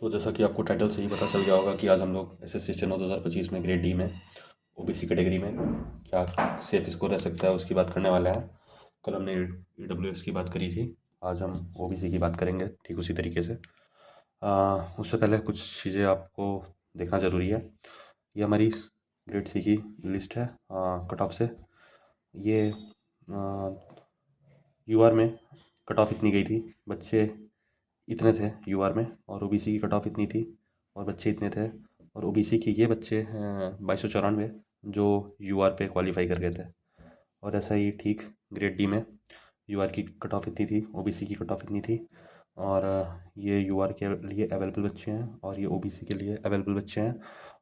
तो जैसा कि आपको टाइटल से ही पता चल गया होगा कि आज हम लोग एसएससी स्टेनो 2025 में ग्रेड डी में ओबीसी कैटेगरी में क्या सेफ स्कोर रह सकता है उसकी बात करने वाले हैं। कल हमने ईडब्ल्यूएस की बात करी थी, आज हम ओबीसी की बात करेंगे ठीक उसी तरीके से। उससे पहले कुछ चीज़ें आपको देखना ज़रूरी है। ये हमारी ग्रेड सी की लिस्ट है कट ऑफ से। ये यूआर में कट ऑफ इतनी गई थी, बच्चे इतने थे यूआर में, और ओबीसी की कट ऑफ इतनी थी और बच्चे इतने थे। और ओबीसी के ये बच्चे हैं 2294 जो यूआर पे क्वालिफाई कर गए थे। और ऐसा ही ठीक ग्रेड डी में यूआर की कट ऑफ इतनी थी, ओबीसी की कट ऑफ इतनी थी। और ये यूआर के लिए अवेलेबल बच्चे हैं और ये ओबीसी के लिए अवेलेबल बच्चे हैं।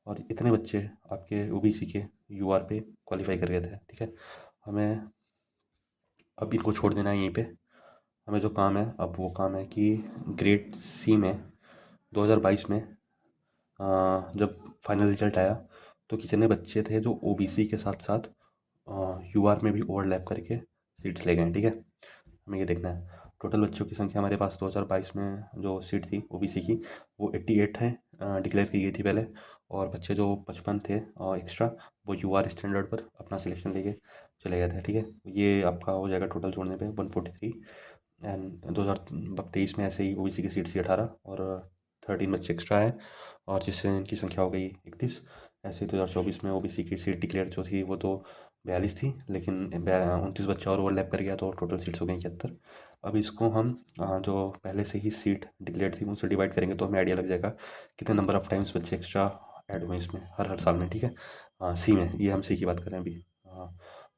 और इतने बच्चे आपके ओबीसी के यूआर पे क्वालिफाई कर गए थे। ठीक है, हमें अब इनको छोड़ देना है यहीं पे। हमें जो काम है अब वो काम है कि ग्रेड सी में 2022 में जब फाइनल रिजल्ट आया तो कितने बच्चे थे जो ओबीसी के साथ साथ यूआर में भी ओवरलैप करके सीट्स ले गए। ठीक है, हमें ये देखना है टोटल बच्चों की संख्या हमारे पास 2022 में जो सीट थी ओबीसी की वो 88 है, डिक्लेयर की गई थी पहले। और बच्चे जो 55 थे और एक्स्ट्रा वो यूआर स्टैंडर्ड पर अपना सिलेक्शन लेके चले गए थे। ठीक है, ये आपका हो जाएगा टोटल जोड़ने पे 143। एंड 2023 में ऐसे ही ओबीसी की सीट थी 18 और 13 बच्चे एक्स्ट्रा हैं और जिससे इनकी संख्या हो गई 31। ऐसे ही 2024 में ओबीसी की सीट डिक्लेयर जो थी वो तो 42 थी, लेकिन 29 बच्चा और ओवरलैप कर गया तो टोटल सीट्स हो गई 71। अब इसको हम जो पहले से ही सीट डिक्लेयर थी उनसे डिवाइड करेंगे तो हमें आइडिया लग जाएगा कितने नंबर ऑफ टाइम्स बच्चे एक्स्ट्रा ऐड हुए इसमें हर हर साल में। ठीक है, सी में, ये हम सी की बात कर रहे हैं अभी।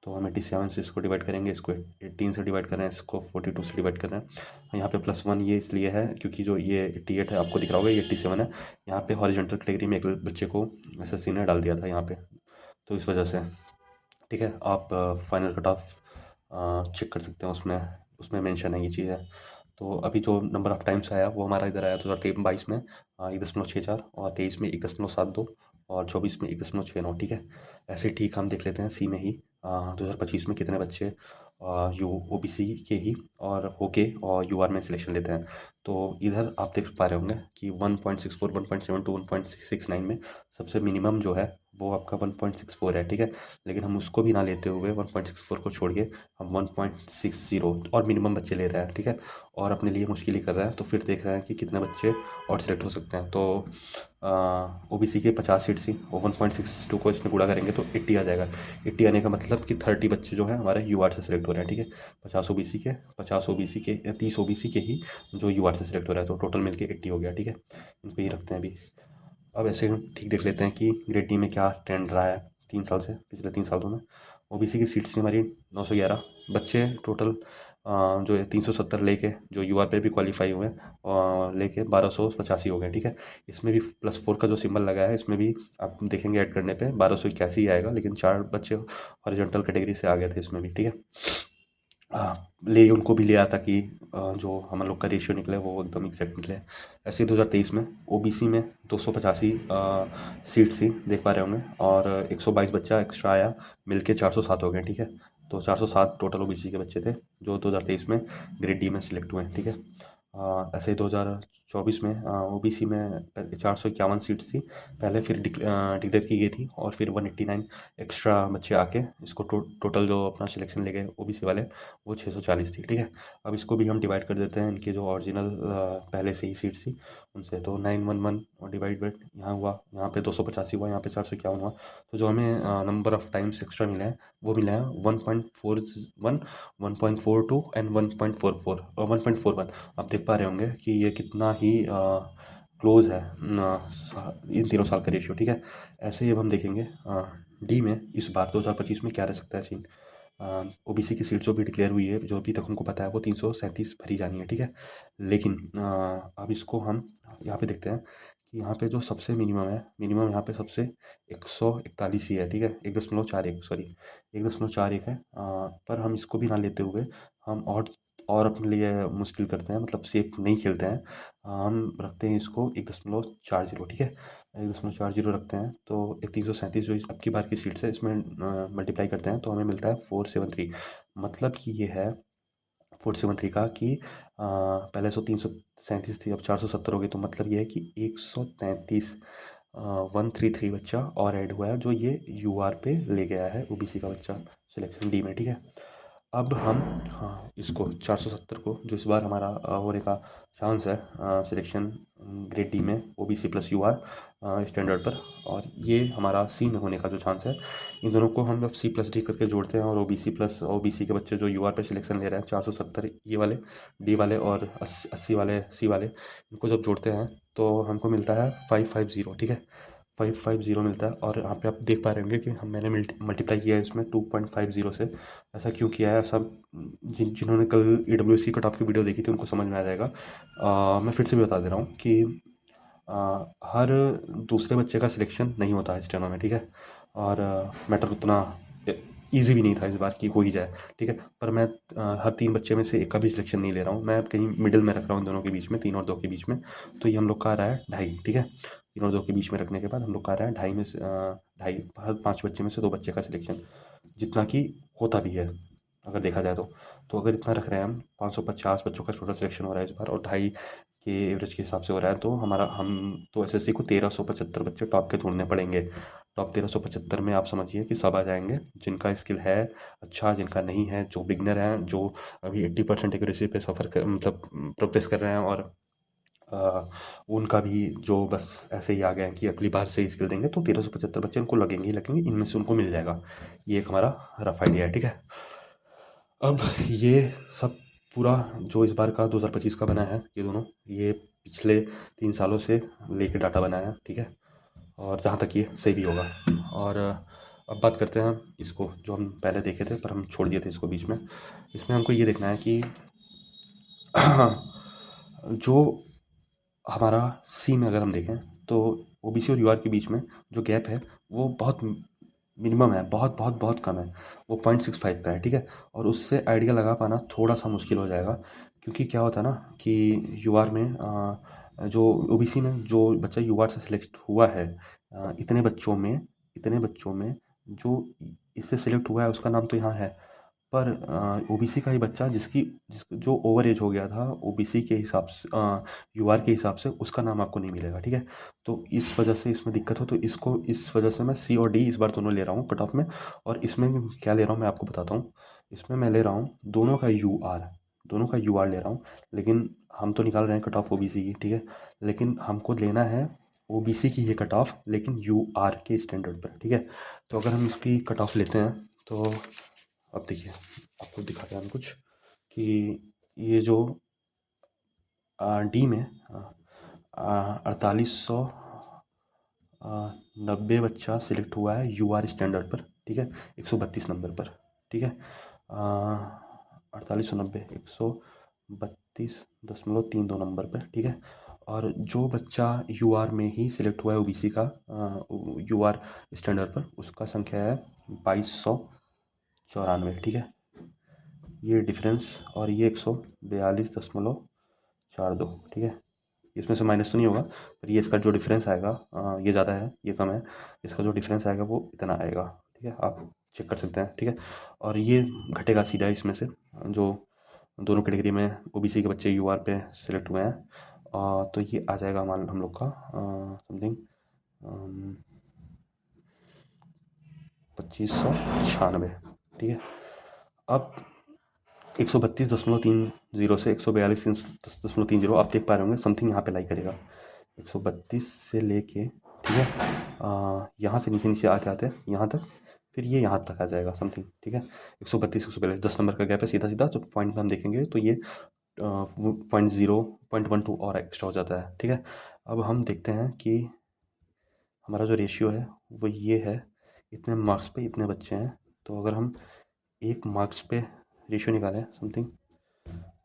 तो हम 87 से इसको डिवाइड करेंगे, इसको 18 से डिवाइड कर रहे हैं, इसको 42 से डिवाइड कर रहे हैं। यहाँ पे +1 ये इसलिए है क्योंकि जो ये 88 है आपको दिख रहा होगा, ये 87 है। यहाँ पे हॉरिजॉन्टल कैटेगरी में एक बच्चे को एसएससी ने डाल दिया था यहाँ पे, तो इस वजह से। ठीक है, आप फाइनल कट ऑफ चेक कर सकते हैं, उसमें उसमें मेंशन है ये चीज़ है। तो अभी जो नंबर ऑफ़ टाइम्स आया वो हमारा इधर आया 2022 में 1.64 और 23 में 1.72 और 24 में 1.69। ठीक है, ऐसे ठीक हम देख लेते हैं सी में ही 2025 में कितने बच्चे यू ओबीसी के ही और होके और यूआर में सिलेक्शन लेते हैं। तो इधर आप देख पा रहे होंगे कि 1.64 1.72 1.69 में सबसे मिनिमम जो है वो आपका 1.64 है। ठीक है, लेकिन हम उसको भी ना लेते हुए 1.64 को छोड़ के हम 1.60 और मिनिमम बच्चे ले रहे हैं। ठीक है, और अपने लिए मुश्किल ही कर रहे हैं, तो फिर देख रहे हैं कि कितने बच्चे और सिलेक्ट हो सकते हैं। तो ओबीसी के 50 सीट थी और 1.62 को इसमें गुणा करेंगे तो 80 आ जाएगा। 80 आने का मतलब कि 30 बच्चे जो हैं हमारे यूआर से सिलेक्ट हो रहे हैं। ठीक है, 50 ओबीसी के 30 ओबीसी के ही जो यूआर से सिलेक्ट हो रहा है, तो टोटल मिलके 80 हो गया। ठीक है, इनको ही रखते हैं अभी। अब ऐसे हम ठीक देख लेते हैं कि ग्रेड डी में क्या ट्रेंड रहा है 3 साल से, पिछले 3 सालों में। ओबीसी की सीट्स थी हमारी 911 बच्चे टोटल, जो है 370 लेके जो यूआर पे भी क्वालिफाई हुए हैं और लेके 1285 हो गए। ठीक है, इसमें भी +4 का जो सिंबल लगा है इसमें भी आप देखेंगे ऐड करने पे 1281 ही आएगा, लेकिन 4 बच्चे हॉरिजॉन्टल कैटेगरी से आ गए थे इसमें भी। ठीक है, ले उनको भी लिया ताकि जो हम लोग का रेशियो निकले वो एकदम एग्जैक्ट निकले। ऐसे ही 2023 में ओबीसी में 285 सीट्स थी, देख पा रहे होंगे, और 122 बच्चा एक्स्ट्रा आया, मिलके 407 हो गए। ठीक है, तो 407 टोटल ओबीसी के बच्चे थे जो 2023 में ग्रेड डी में सिलेक्ट हुए हैं। ठीक है, ऐसे ही 2024 में ओबीसी में 451 सीट्स थी पहले, फिर डिक्लेयर की गई थी और फिर 189 एक्स्ट्रा बच्चे आके इसको टोटल जो अपना सिलेक्शन ले गए ओबीसी वाले वो 640 थी। ठीक है, अब इसको भी हम डिवाइड कर देते हैं इनके जो ओरिजिनल पहले से ही सीट्स थी उनसे। तो 911 और डिवाइड बाई यहाँ हुआ, यहाँ पे 285 हुआ, यहाँ पे 451 हुआ। तो जो हमें नंबर ऑफ टाइम्स एक्स्ट्रा मिले हैं वो मिले हैं 1.41 1.42 एंड 1.44 और 1.41। आप देख पा रहे होंगे कि ये कितना ही क्लोज है इन तीनों साल का रेशियो। ठीक है, ऐसे ही अब हम देखेंगे डी में इस बार 2025 में क्या रह सकता है सीन। ओबीसी की सीट जो भी डिक्लेयर हुई है, जो अभी तक हमको पता है वो 337 भरी जानी है। ठीक है, लेकिन अब इसको हम यहाँ पे देखते हैं कि यहाँ पे जो सबसे मिनिमम यहाँ पे सबसे 141 ही है। ठीक है, 1.41 सॉरी 1.41 है, पर हम इसको भी ना लेते हुए हम और अपने लिए मुश्किल करते हैं, मतलब सेफ नहीं खेलते हैं। हम रखते हैं इसको 1.40। ठीक है, 1.40 रखते हैं तो 337 जो अब की बार की सीट्स है इसमें मल्टीप्लाई करते हैं तो हमें मिलता है 473। मतलब कि ये है 473 का कि पहले 337 थी, अब 470 हो गई। तो मतलब ये है कि 133 133 बच्चा और ऐड हुआ है, जो ये यूआर पे ले गया है ओबीसी का बच्चा सिलेक्शन डी में, ठीक है। अब हम हाँ इसको 470 को, जो इस बार हमारा होने का चांस है सिलेक्शन ग्रेड डी में ओबीसी प्लस यूआर स्टैंडर्ड पर, और ये हमारा सी में होने का जो चांस है, इन दोनों को हम जब सी प्लस डी करके जोड़ते हैं और ओबीसी प्लस ओबीसी के बच्चे जो यूआर पे सिलेक्शन ले रहे हैं 470 ये वाले डी वाले और 80 वाले सी वाले, इनको जब जोड़ते हैं तो हमको मिलता है 550, ठीक है। 550 मिलता है। और यहाँ पे आप देख पा रहे होंगे कि मैंने मल्टीप्लाई किया है इसमें 2.50 से। ऐसा क्यों किया है, ऐसा जिन्होंने कल EWC कट ऑफ की वीडियो देखी थी उनको समझ में आ जाएगा। मैं फिर से भी बता दे रहा हूँ कि हर दूसरे बच्चे का सिलेक्शन नहीं होता है स्टेनो में, ठीक है। और मैटर उतना ईजी भी नहीं था इस बार कि हो ही जाए, ठीक है। पर मैं हर 3 बच्चे में से एक का भी सिलेक्शन नहीं ले रहा हूँ, मैं कहीं मिडिल में रख रहा हूँ इन दोनों के बीच में, 3 और 2 के बीच में। तो ये हम लोग का आ रहा है 2.5, ठीक है। 3 और 2 के बीच में रखने के बाद हम लोग का आ रहा है 2.5 में से 2.5, हर 5 बच्चे में से 2 बच्चे का सिलेक्शन, जितना कि होता भी है अगर देखा जाए तो अगर इतना रख रहे हैं हम, 550 बच्चों का छोटा सिलेक्शन हो रहा है इस बार, और 2.5 के एवरेज के हिसाब से हो रहा है, तो हमारा हम तो एसएससी को 1375 बच्चे टॉप के ढूंढने पड़ेंगे। टॉप 1375 में आप समझिए कि सब आ जाएंगे, जिनका स्किल है अच्छा, जिनका नहीं है, जो बिगनर हैं, जो अभी 80% एक्यूरेसी पे सफ़र कर मतलब प्रोग्रेस कर रहे हैं, और उनका भी जो बस ऐसे ही आ गए हैं कि अगली बार से स्किल देंगे, तो 1375 बच्चे उनको लगेंगे ही लगेंगे, इनमें से उनको मिल जाएगा। ये एक हमारा रफ आइडिया है, ठीक है। अब ये सब पूरा जो इस बार का 2025 का बना है, ये दोनों ये पिछले 3 सालों से लेके डाटा बना है, ठीक है। और जहाँ तक ये सही भी होगा। और अब बात करते हैं हम इसको, जो हम पहले देखे थे पर हम छोड़ दिए थे इसको बीच में। इसमें हमको ये देखना है कि जो हमारा सी में अगर हम देखें तो ओबीसी और यूआर के बीच में जो गैप है वो बहुत मिनिमम है, बहुत बहुत बहुत कम है, वो 0.65 का है, ठीक है। और उससे आइडिया लगा पाना थोड़ा सा मुश्किल हो जाएगा, क्योंकि क्या होता है ना कि यूआर में जो ओबीसी में जो बच्चा यूआर से सिलेक्ट हुआ है, इतने बच्चों में जो इससे सिलेक्ट हुआ है उसका नाम तो यहाँ है, पर ओबीसी का ही बच्चा जो ओवर एज हो गया था ओबीसी के हिसाब से, यूआर के हिसाब से, उसका नाम आपको नहीं मिलेगा, ठीक है। तो इस वजह से इसमें दिक्कत हो, तो इसको इस वजह से मैं सी और डी इस बार दोनों ले रहा हूँ कट ऑफ में। और इसमें भी क्या ले रहा हूँ मैं आपको बताता हूँ। इसमें मैं ले रहा हूँ दोनों का यूआर ले रहा हूँ, लेकिन हम तो निकाल रहे हैं कट ऑफ ओबीसी की, ठीक है। लेकिन हमको लेना है ओबीसी की ये कट ऑफ, लेकिन यूआर के स्टैंडर्ड पर, ठीक है। तो अगर हम इसकी कट ऑफ लेते हैं तो अब देखिए, आपको दिखाते हैं हम कुछ कि ये जो डी में 4890 बच्चा सिलेक्ट हुआ है यूआर स्टैंडर्ड पर, ठीक है, 132 नंबर पर, ठीक है। 4890 132.32 नंबर पर, ठीक है। और जो बच्चा यूआर में ही सिलेक्ट हुआ है ओबीसी का यूआर स्टैंडर्ड पर, उसका संख्या है 2294, ठीक है। ये डिफरेंस, और ये 142.42, ठीक है। इसमें से माइनस तो नहीं होगा, पर ये इसका जो डिफरेंस आएगा, ये ज़्यादा है ये कम है, इसका जो डिफरेंस आएगा वो इतना आएगा, ठीक है। आप चेक कर सकते हैं, ठीक है। और ये घटेगा सीधा इसमें से, जो दोनों कैटेगरी में ओबीसी के बच्चे यूआर पे सिलेक्ट हुए हैं, तो ये आ जाएगा हमारा हम लोग का समथिंग 2596, ठीक है। अब 132.30 से 142.30 आप देख पा रहे होंगे, समथिंग यहाँ पे लाई करेगा 132 से लेके, ठीक है। यहाँ से नीचे नीचे आते आते यहाँ तक, फिर ये यहाँ तक आ जाएगा समथिंग, ठीक है। 132 142 10 नंबर का गैप है, सीधा सीधा जब पॉइंट में हम देखेंगे तो ये 0.12 और एक्स्ट्रा हो जाता है, ठीक है। अब हम देखते हैं कि हमारा जो रेशियो है वो ये है, इतने मार्क्स पे इतने बच्चे हैं, तो अगर हम 1 मार्क्स पे रेशियो निकालें समथिंग,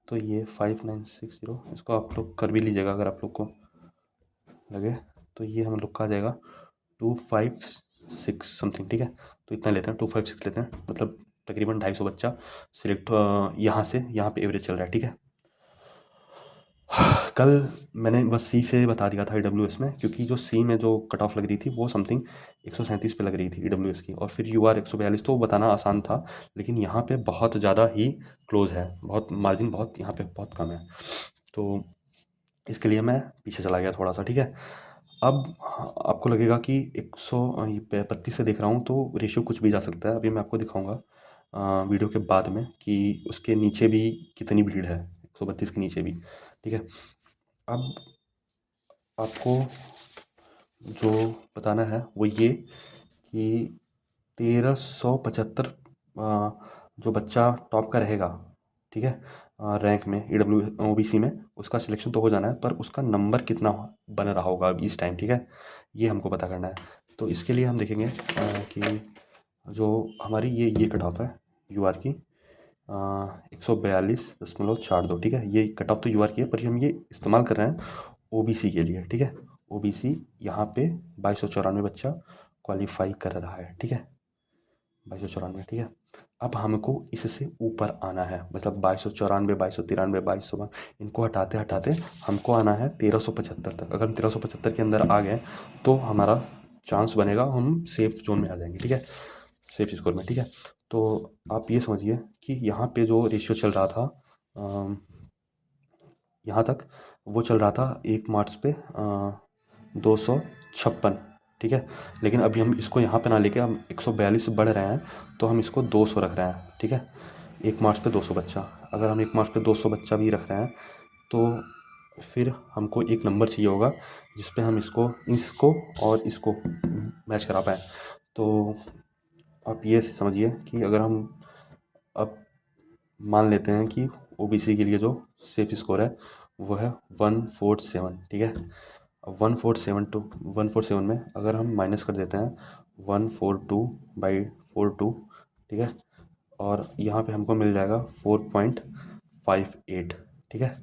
तो ये 5960, इसको आप लोग कर भी लीजिएगा अगर आप लोग को लगे, तो ये हम लोग का आ जाएगा 256 समथिंग, ठीक है। तो इतना लेते हैं, 256 लेते हैं, मतलब तकरीबन 250 बच्चा सिलेक्ट यहाँ से यहाँ पे एवरेज चल रहा है, ठीक है। कल मैंने बस सी से बता दिया था ईडब्ल्यूएस में, क्योंकि जो सी में जो कट ऑफ लग रही थी वो समथिंग 137 पे लग रही थी ईडब्ल्यूएस की, और फिर यूआर 142, तो वो बताना आसान था। लेकिन यहाँ पे बहुत ज़्यादा ही क्लोज है, बहुत मार्जिन, बहुत यहाँ पे बहुत कम है, तो इसके लिए मैं पीछे चला गया थोड़ा सा। ठीक है, अब आपको लगेगा कि 132 से देख रहा हूँ तो रेशियो कुछ भी जा सकता है। अभी मैं आपको दिखाऊंगा वीडियो के बाद में कि उसके नीचे भी कितनी भीड़ है, 132 के नीचे भी। ठीक है, अब आपको जो बताना है वो ये कि 1375 जो बच्चा टॉप का रहेगा, ठीक है, रैंक में ईडब्ल्यू ओबीसी में, उसका सिलेक्शन तो हो जाना है, पर उसका नंबर कितना बन रहा होगा अभी इस टाइम। ठीक है, ये हमको पता करना है। तो इसके लिए हम देखेंगे कि जो हमारी ये कट ऑफ है यू आर की 142.42। ठीक है, ये कट ऑफ तो यू आर की है, पर हम ये इस्तेमाल कर रहे हैं ओबीसी के लिए। ठीक है, ओबीसी यहाँ पे 2294 बच्चा क्वालिफाई कर रहा है। ठीक है, 2294। ठीक है, अब हमको इससे ऊपर आना है, मतलब 2294, 2293, 2200, इनको हटाते हटाते हमको आना है 1375 तक। अगर हम 1375 के अंदर आ गए तो हमारा चांस बनेगा, हम सेफ जोन में आ जाएंगे। ठीक है, सेफ स्कोर में। ठीक है, तो आप ये समझिए कि यहाँ पे जो रेशियो चल रहा था यहाँ तक, वो चल रहा था 1 मार्च पे 256। ठीक है, लेकिन अभी हम इसको यहाँ पे ना लेके हम 142 से बढ़ रहे हैं, तो हम इसको 200 रख रहे हैं। ठीक है, 1 मार्च पे 200 बच्चा, अगर हम 1 मार्च पे 200 बच्चा भी रख रहे हैं तो फिर हमको एक नंबर चाहिए होगा जिस पे हम इसको इसको और इसको मैच करा पाएँ। तो आप ये समझिए कि अगर हम अब मान लेते हैं कि ओबीसी के लिए जो सेफ स्कोर है वो है 147। ठीक है, अब 147 में अगर हम माइनस कर देते हैं 142/42। ठीक है, और यहाँ पे हमको मिल जाएगा 4.58। ठीक है,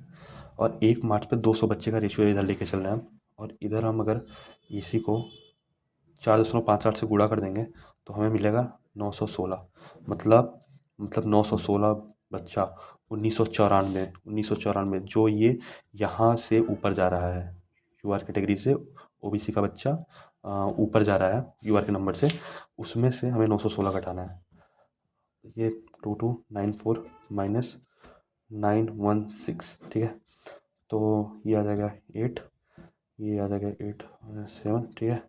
और 1 मार्च पे 200 बच्चे का रेशियो इधर लेके चल रहे हैं हम, और इधर हम अगर इसी को 4.58 से गुणा कर देंगे तो हमें मिलेगा 916। मतलब 916 बच्चा 1994 जो ये यहाँ से ऊपर जा रहा है, यूआर कैटेगरी से ओबीसी का बच्चा ऊपर जा रहा है यूआर के नंबर से, उसमें से हमें 916 घटाना है। ये 2294 माइनस 916। ठीक है, तो ये आ जाएगा 8, ये आ जाएगा 8 7। ठीक है,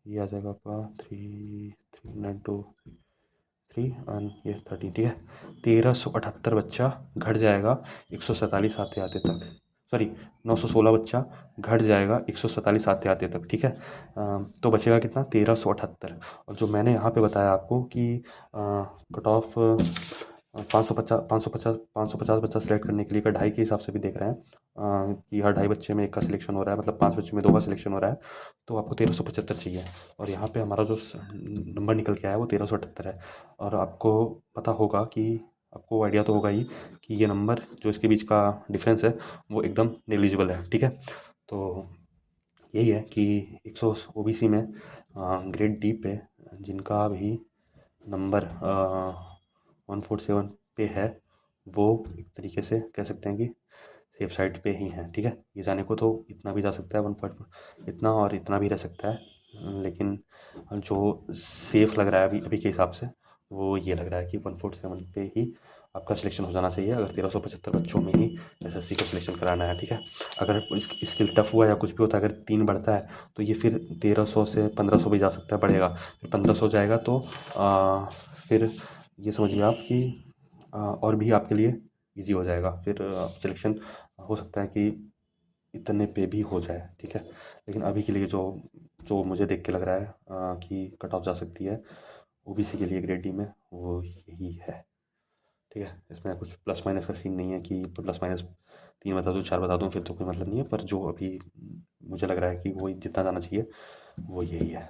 ये आ जाएगा आपका 3 3 9 2 3 एंड ये 13। ठीक है, 1378 बच्चा घट जाएगा 147 आते आते तक, सॉरी 916 बच्चा घट जाएगा 147 आते आते तक। ठीक है, तो बचेगा कितना, 1378। और जो मैंने यहाँ पे बताया आपको कि कट ऑफ 550 बच्चा सेलेक्ट करने के लिए का ढाई के हिसाब से भी देख रहे हैं कि हर ढाई बच्चे में एक का सिलेक्शन हो रहा है, मतलब 5 बच्चे में 2 का सिलेक्शन हो रहा है, तो आपको 1375 चाहिए। और यहाँ पे हमारा जो नंबर निकल के आया है वो 1378 है। और आपको पता होगा कि आपको आइडिया तो होगा ही कि ये नंबर जो इसके बीच का डिफरेंस है वो एकदम नेग्लिजिबल है। ठीक है, तो यही है कि 100 ओबीसी में ग्रेड डी पे जिनका भी नंबर 147 पे है, वो एक तरीके से कह सकते हैं कि सेफ साइड पे ही हैं। ठीक है, ये जाने को तो इतना भी जा सकता है 144, इतना और इतना भी रह सकता है, लेकिन जो सेफ लग रहा है अभी अभी के हिसाब से वो ये लग रहा है कि 147 पे ही आपका सिलेक्शन हो जाना चाहिए, अगर 1375 बच्चों में ही एसएससी को सिलेक्शन कराना है। ठीक है, अगर स्किल टफ हुआ या कुछ भी होता है, अगर 3 बढ़ता है तो ये फिर 1300 से 1500 भी जा सकता है, बढ़ेगा, फिर 1500 जाएगा तो फिर ये समझिए आप कि और भी आपके लिए इजी हो जाएगा, फिर सिलेक्शन हो सकता है कि इतने पे भी हो जाए। ठीक है, लेकिन अभी के लिए जो जो मुझे देख के लग रहा है कि कट ऑफ जा सकती है ओबीसी के लिए ग्रेड डी में, वो यही है। ठीक है, इसमें कुछ प्लस माइनस का सीन नहीं है कि प्लस माइनस 3 बता दूँ 4 बता दूँ फिर तो कोई मतलब नहीं है, पर जो अभी मुझे लग रहा है कि वो जितना जाना चाहिए वो यही है।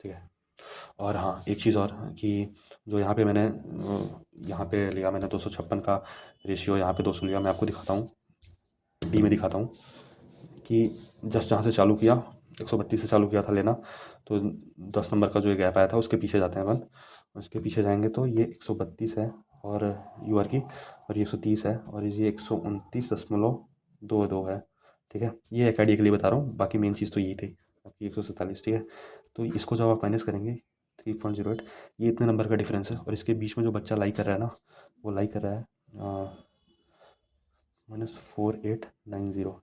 ठीक है, और हाँ एक चीज़ और कि जो यहाँ पे मैंने यहाँ पे लिया मैंने 256 का रेशियो, यहाँ पे 200 लिया, मैं आपको दिखाता हूँ, डी में दिखाता हूँ कि जस्ट जहाँ से चालू किया 132 से चालू किया था लेना, तो 10 नंबर का जो गैप आया था उसके पीछे जाते हैं अपन, उसके पीछे जाएंगे तो ये 132 है और यूआर की, और ये 130 है, और ये 129.22 है, ठीक है, ये एक आइडिया के लिए बता रहा हूँ, बाकी मेन चीज़ तो यही थी आपकी 147। ठीक है, तो इसको जब आप माइनस करेंगे 3.08, ये इतने नंबर का डिफरेंस है, और इसके बीच में जो बच्चा लाइक कर रहा है ना, वो लाइक कर रहा है -4890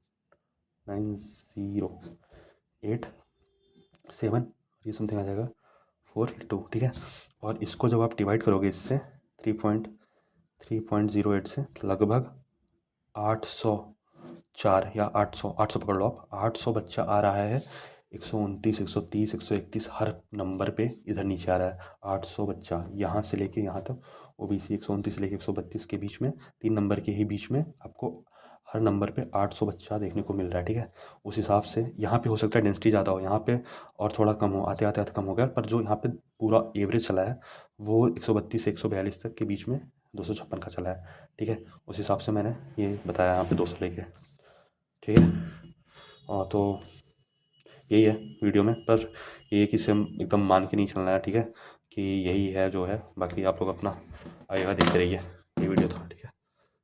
ये समथिंग आ जाएगा 42। ठीक है, और इसको जब आप डिवाइड करोगे इससे 3.08 से लगभग 804 या 800 पकड़ लो आप, 800 बच्चा आ रहा है 129 130 131 हर नंबर पे इधर नीचे आ रहा है। 800 बच्चा यहाँ से लेके यहाँ तक, ओबीसी 129 से लेके 132 के बीच में, 3 नंबर के ही बीच में आपको हर नंबर पे 800 बच्चा देखने को मिल रहा है। ठीक है, उस हिसाब से यहाँ पे हो सकता है डेंसिटी ज़्यादा हो, यहाँ पे और थोड़ा कम हो, आते आते आते कम हो गया, पर जो यहाँ पे पूरा एवरेज चला है वो 132 से 142 तक के बीच में 256 का चला है। ठीक है, उस हिसाब से मैंने ये बताया यहाँ पे 200 लेके। ठीक है, और तो यही है वीडियो में, पर ये किसी हम एकदम मान के नहीं चलना है। ठीक है, कि यही है जो है, बाकी आप लोग अपना आएगा देखते रहिए। ये वीडियो था। ठीक है,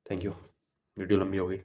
थैंक यू, वीडियो लंबी हो गई।